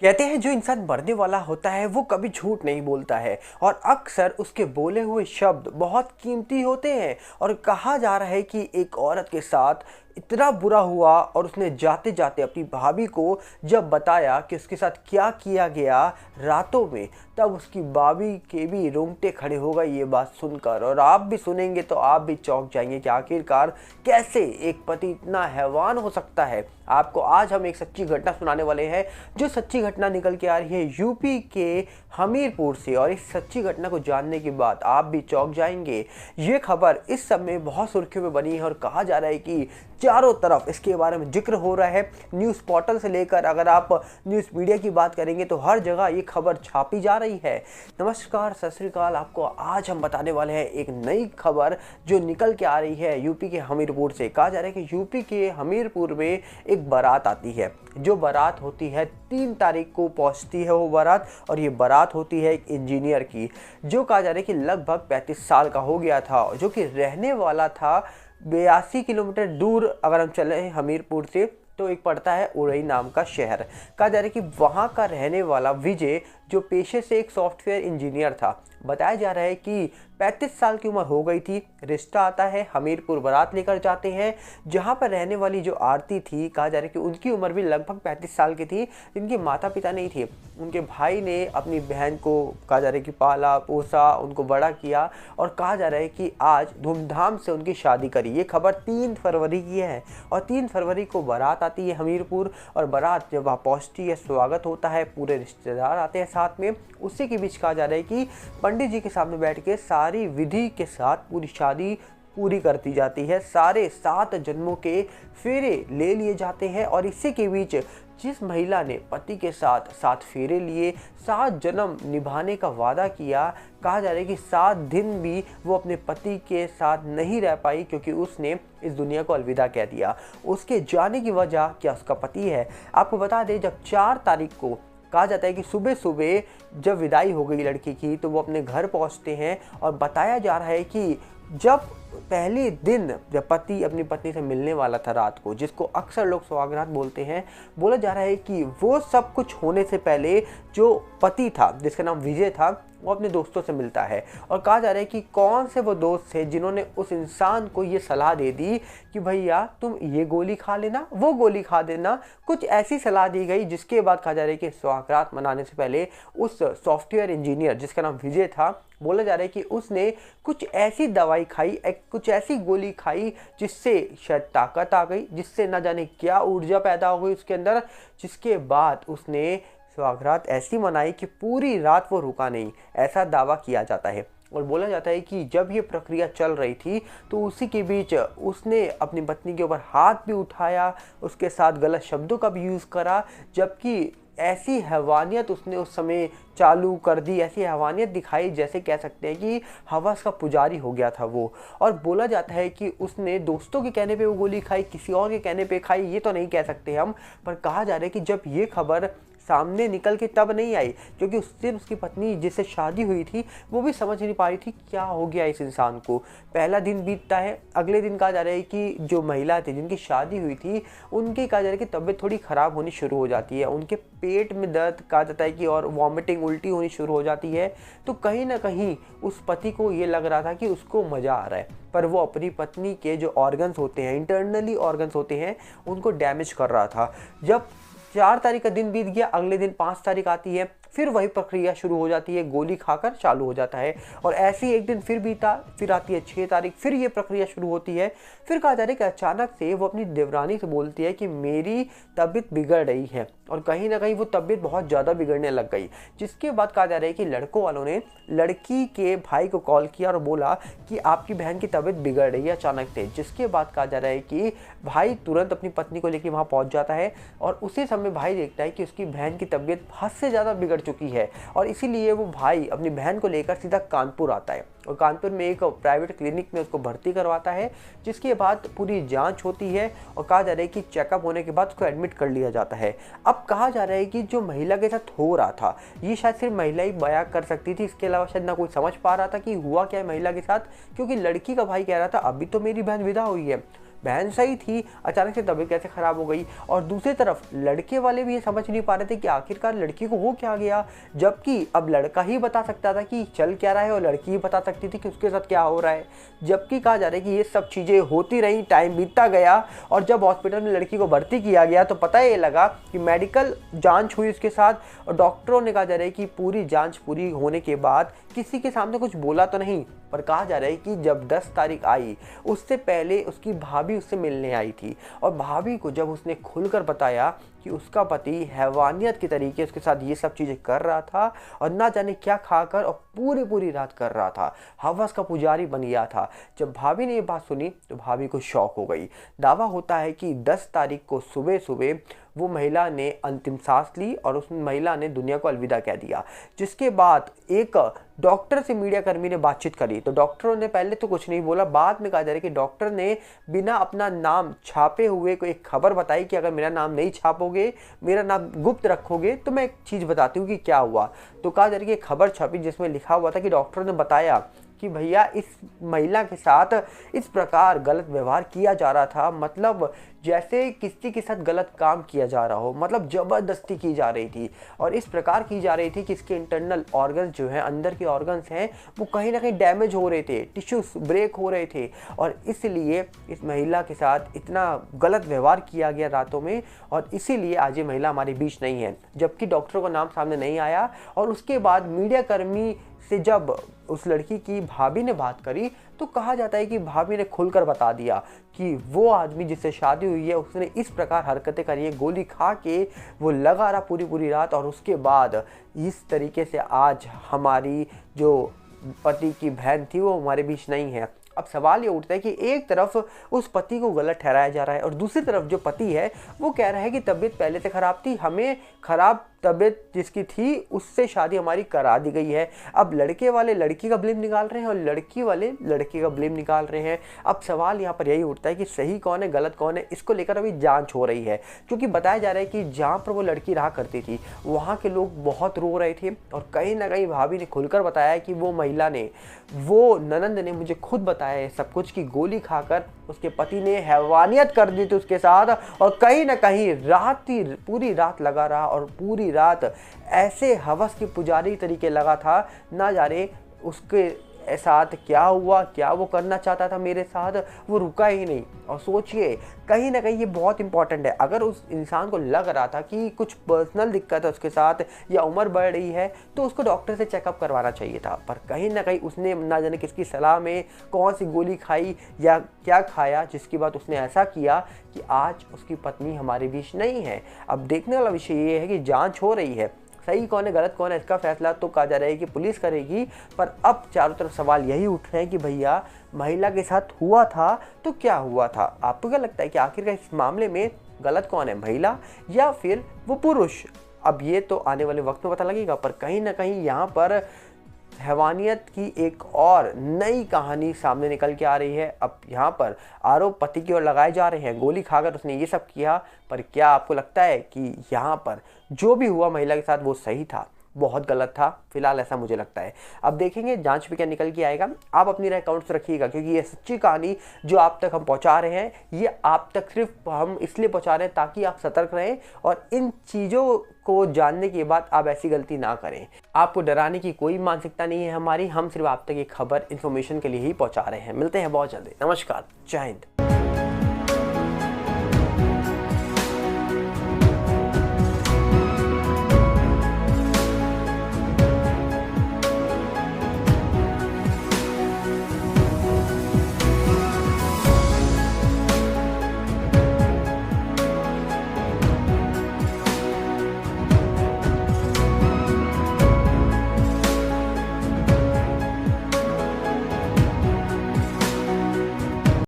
कहते हैं जो इंसान मरने वाला होता है वो कभी झूठ नहीं बोलता है और अक्सर उसके बोले हुए शब्द बहुत कीमती होते हैं। और कहा जा रहा है कि एक औरत के साथ इतना बुरा हुआ और उसने जाते जाते अपनी भाभी को जब बताया कि उसके साथ क्या किया गया रातों में, तब उसकी भाभी के भी रोंगटे खड़े हो गए ये बात सुनकर। और आप भी सुनेंगे तो आप भी चौंक जाएंगे कि आखिरकार कैसे एक पति इतना हैवान हो सकता है। आपको आज हम एक सच्ची घटना सुनाने वाले हैं, जो सच्ची घटना निकल के आ रही है यूपी के हमीरपुर से। और इस सच्ची घटना को जानने के बाद आप भी चौंक जाएंगे। ये खबर इस समय बहुत सुर्खियों में बनी है और कहा जा रहा है कि चारों तरफ इसके बारे में जिक्र हो रहा है। न्यूज़ पोर्टल से लेकर अगर आप न्यूज़ मीडिया की बात करेंगे तो हर जगह ये खबर छापी जा रही है। नमस्कार, सत श्री अकाल। आपको आज हम बताने वाले हैं एक नई खबर जो निकल के आ रही है यूपी के हमीरपुर से। कहा जा रहा है कि यूपी के हमीरपुर में एक बारात आती है। जो बारात होती है 3 तारीख को पहुंचती है वो बारात, और ये बारात होती है एक इंजीनियर की, जो कहा जा रहा है कि लगभग 35 साल का हो गया था, जो कि रहने वाला था 82 किलोमीटर दूर। अगर हम चले हमीरपुर से तो एक पड़ता है उरई नाम का शहर। कहा जा रहा है कि वहाँ का रहने वाला विजय, जो पेशे से एक सॉफ्टवेयर इंजीनियर था, बताया जा रहा है कि 35 साल की उम्र हो गई थी। रिश्ता आता है, हमीरपुर बारात लेकर जाते हैं। जहां पर रहने वाली जो आरती थी, कहा जा रहा है कि उनकी उम्र भी लगभग 35 साल की थी। जिनके माता पिता नहीं थे, उनके भाई ने अपनी बहन को कहा जा रहा है कि पाला पोसा, उनको बड़ा किया। और कहा जा रहा है कि आज धूमधाम से उनकी शादी करी। ये खबर 3 फरवरी की है और 3 फरवरी को बारात आती है हमीरपुर। और बारात जब वहाँ पहुँचती है, स्वागत होता है, पूरे रिश्तेदार आते हैं साथ में। उसी के बीच कहा जा रहा है कि पंडित जी के सामने बैठ के सारी विधि के साथ पूरी शादी पूरी करती जाती है। सारे 7 जन्मों के फेरे ले लिए जाते हैं। और इसी के बीच जिस महिला ने पति के साथ 7 फेरे लिए, 7 जन्म निभाने का वादा किया, कहा जा रहा है कि 7 दिन भी वो अपने पति के साथ नहीं रह पाई, क्योंकि उसने इस दुनिया को अलविदा कह दिया। उसके जाने की वजह क्या उसका पति है। आपको बता दें, जब 4 तारीख को कहा जाता है कि सुबह सुबह जब विदाई हो गई लड़की की, तो वो अपने घर पहुंचते हैं। और बताया जा रहा है कि जब पहले दिन जब पति अपनी पत्नी से मिलने वाला था रात को, जिसको अक्सर लोग सुहागरात बोलते हैं, बोला जा रहा है कि वो सब कुछ होने से पहले जो पति था, जिसका नाम विजय था, वो अपने दोस्तों से मिलता है। और कहा जा रहा है कि कौन से वो दोस्त थे जिन्होंने उस इंसान को ये सलाह दे दी कि भैया तुम ये गोली खा लेना, वो गोली खा देना। कुछ ऐसी सलाह दी गई, जिसके बाद कहा जा रहा है कि सुहागरात मनाने से पहले उस सॉफ्टवेयर इंजीनियर, जिसका नाम विजय था, बोला जा रहा है कि उसने कुछ ऐसी दवाई खाई, कुछ ऐसी गोली खाई, जिससे शायद ताकत आ गई, जिससे ना जाने क्या ऊर्जा पैदा हो गई उसके अंदर। जिसके बाद उसने सुहागरात ऐसी मनाई कि पूरी रात वो रुका नहीं, ऐसा दावा किया जाता है। और बोला जाता है कि जब ये प्रक्रिया चल रही थी तो उसी के बीच उसने अपनी पत्नी के ऊपर हाथ भी उठाया, उसके साथ गलत शब्दों का भी यूज़ करा। जबकि ऐसी हैवानियत उसने उस समय चालू कर दी, ऐसी हैवानियत दिखाई, जैसे कह सकते हैं कि हवस का पुजारी हो गया था वो। और बोला जाता है कि उसने दोस्तों के कहने पे वो गोली खाई, किसी और के कहने पे खाई, ये तो नहीं कह सकते हम। पर कहा जा रहा है कि जब ये खबर सामने निकल के तब नहीं आई, क्योंकि उस दिन उसकी पत्नी जिससे शादी हुई थी वो भी समझ नहीं पा रही थी क्या हो गया इस इंसान को। पहला दिन बीतता है, अगले दिन कहा जा रहा है कि जो महिला थी जिनकी शादी हुई थी, उनकी कहा जा रहा है कि तबीयत थोड़ी ख़राब होनी शुरू हो जाती है। उनके पेट में दर्द, कहा जाता है कि, और वॉमिटिंग, उल्टी होनी शुरू हो जाती है। तो कहीं ना कहीं उस पति को ये लग रहा था कि उसको मज़ा आ रहा है, पर वो अपनी पत्नी के जो ऑर्गन्स होते हैं, इंटरनली ऑर्गन्स होते हैं, उनको डैमेज कर रहा था। जब 4 तारीख का दिन बीत गया, अगले दिन 5 तारीख आती है, फिर वही प्रक्रिया शुरू हो जाती है, गोली खाकर चालू हो जाता है। और ऐसे ही एक दिन फिर बीता, फिर आती है 6 तारीख, फिर ये प्रक्रिया शुरू होती है। फिर कहा जा रहा है कि अचानक से वो अपनी देवरानी से बोलती है कि मेरी तबीयत बिगड़ रही है। और कहीं ना कहीं वो तबीयत बहुत ज़्यादा बिगड़ने लग गई। जिसके बाद कहा जा रहा है कि लड़कों वालों ने लड़की के भाई को कॉल किया और बोला कि आपकी बहन की तबीयत बिगड़ रही है अचानक से। जिसके बाद कहा जा रहा है कि भाई तुरंत अपनी पत्नी को लेकर वहाँ पहुँच जाता है। और उसी समय भाई देखता है कि उसकी बहन की तबीयत हद से ज़्यादा बिगड़ चुकी है। और इसीलिए वो भाई अपनी बहन को लेकर सीधा कानपुर आता है और कानपुर में एक प्राइवेट क्लिनिक में उसको भर्ती करवाता है। जिसके बाद पूरी जांच होती है और कहा जा रहा है कि चेकअप होने के बाद उसको एडमिट कर लिया जाता है। अब कहा जा रहा है कि जो महिला के साथ हो रहा था, ये शायद सिर्फ महिला ही बयां कर सकती थी, इसके अलावा शायद ना कोई समझ पा रहा था कि हुआ क्या है महिला के साथ। क्योंकि लड़की का भाई कह रहा था अभी तो मेरी बहन विदा हुई है, बहन सही थी, अचानक से तबीयत कैसे ख़राब हो गई। और दूसरी तरफ लड़के वाले भी ये समझ नहीं पा रहे थे कि आखिरकार लड़की को हो क्या गया, जबकि अब लड़का ही बता सकता था कि चल क्या रहा है और लड़की ही बता सकती थी कि उसके साथ क्या हो रहा है। जबकि कहा जा रहा है कि ये सब चीज़ें होती रही, टाइम बीतता गया और जब हॉस्पिटल में लड़की को भर्ती किया गया तो पता ये लगा कि मेडिकल जांच हुई उसके साथ और डॉक्टरों ने कहा जा रहा है कि पूरी जांच पूरी होने के बाद किसी के सामने कुछ बोला तो नहीं, पर कहा जा रहा है कि जब 10 तारीख आई उससे पहले उसकी भाभी उससे मिलने आई थी और भाभी को जब उसने खुलकर बताया कि उसका पति हैवानियत के तरीके उसके साथ ये सब चीज़ें कर रहा था और ना जाने क्या खाकर और पूरी रात कर रहा था, हवस का पुजारी बन गया था। जब भाभी ने ये बात सुनी तो भाभी को शौक हो गई। दावा होता है कि 10 तारीख को सुबह सुबह वो महिला ने अंतिम सांस ली और उस महिला ने दुनिया को अलविदा कह दिया। जिसके बाद एक डॉक्टर से मीडिया कर्मी ने बातचीत करी तो डॉक्टरों ने पहले तो कुछ नहीं बोला, बाद में कहा जा रहा है कि डॉक्टर ने बिना अपना नाम छापे हुए को एक खबर बताई कि अगर मेरा नाम नहीं छापोगे, मेरा नाम गुप्त रखोगे तो मैं एक चीज़ बताती हूँ कि क्या हुआ। तो कहा जा रहा है कि खबर छपी जिसमें लिखा हुआ था कि डॉक्टरों ने बताया कि भैया इस महिला के साथ इस प्रकार गलत व्यवहार किया जा रहा था, मतलब जैसे किसी के साथ गलत काम किया जा रहा हो, मतलब ज़बरदस्ती की जा रही थी और इस प्रकार की जा रही थी कि इसके इंटरनल ऑर्गन्स जो हैं, अंदर के ऑर्गन्स हैं, वो कहीं ना कहीं डैमेज हो रहे थे, टिश्यूज ब्रेक हो रहे थे और इसलिए इस महिला के साथ इतना गलत व्यवहार किया गया रातों में और इसीलिए आज ये महिला हमारे बीच नहीं है। जबकि डॉक्टरों का नाम सामने नहीं आया और उसके बाद मीडिया कर्मी से जब उस लड़की की भाभी ने बात करी तो कहा जाता है कि भाभी ने खुलकर बता दिया कि वो आदमी जिससे शादी हुई है उसने इस प्रकार हरकतें करी है, गोली खा के वो लगा रहा पूरी रात और उसके बाद इस तरीके से आज हमारी जो पति की बहन थी वो हमारे बीच नहीं है। अब सवाल ये उठता है कि एक तरफ उस पति को गलत ठहराया जा रहा है और दूसरी तरफ जो पति है वो कह रहा है कि तबीयत पहले से ख़राब थी, हमें ख़राब तबीयत जिसकी थी उससे शादी हमारी करा दी गई है। अब लड़के वाले लड़की का ब्लेम निकाल रहे हैं और लड़की वाले लड़के का ब्लेम निकाल रहे हैं। अब सवाल यहाँ पर यही उठता है कि सही कौन है गलत कौन है, इसको लेकर अभी जांच हो रही है क्योंकि बताया जा रहा है कि जहाँ पर वो लड़की रहा करती थी वहाँ के लोग बहुत रो रहे थे और कहीं ना कहीं भाभी ने खुलकर बताया कि वो महिला ने, वो ननंद ने मुझे खुद बताया है सब कुछ कि गोली खाकर उसके पति ने हैवानियत कर दी थी उसके साथ और कहीं ना कहीं पूरी रात लगा रहा और पूरी रात ऐसे हवस के पुजारी तरीके लगा था, ना जाने उसके साथ क्या हुआ, क्या वो करना चाहता था मेरे साथ, वो रुका ही नहीं। और सोचिए कहीं ना कहीं ये बहुत इंपॉर्टेंट है, अगर उस इंसान को लग रहा था कि कुछ पर्सनल दिक्कत है उसके साथ या उम्र बढ़ रही है तो उसको डॉक्टर से चेकअप करवाना चाहिए था, पर कहीं ना कहीं उसने ना जाने किसकी सलाह में कौन सी गोली खाई या क्या खाया जिसकी बात उसने ऐसा किया कि आज उसकी पत्नी हमारे बीच नहीं है। अब देखने वाला विषय ये है कि जाँच हो रही है, सही कौन है गलत कौन है इसका फैसला तो कहा जा रहा है कि पुलिस करेगी, पर अब चारों तरफ सवाल यही उठ रहे हैं कि भैया महिला के साथ हुआ था तो क्या हुआ था। आपको क्या लगता है कि आखिरकार इस मामले में गलत कौन है, महिला या फिर वो पुरुष? अब ये तो आने वाले वक्त में पता लगेगा, पर कहीं ना कहीं यहाँ पर हैवानियत की एक और नई कहानी सामने निकल के आ रही है। अब यहाँ पर आरोप पति की ओर लगाए जा रहे हैं, गोली खाकर उसने ये सब किया, पर क्या आपको लगता है कि यहाँ पर जो भी हुआ महिला के साथ वो सही था, बहुत गलत था? फिलहाल ऐसा मुझे लगता है। अब देखेंगे जांच में क्या निकल के आएगा। आप अपनी राय कमेंट्स रखिएगा क्योंकि ये सच्ची कहानी जो आप तक हम पहुंचा रहे हैं ये आप तक सिर्फ हम इसलिए पहुंचा रहे हैं ताकि आप सतर्क रहें और इन चीज़ों को जानने के बाद आप ऐसी गलती ना करें। आपको डराने की कोई मानसिकता नहीं है हमारी, हम सिर्फ आप तक ये खबर इन्फॉर्मेशन के लिए ही पहुँचा रहे हैं। मिलते हैं बहुत जल्दी। नमस्कार, जय हिंद।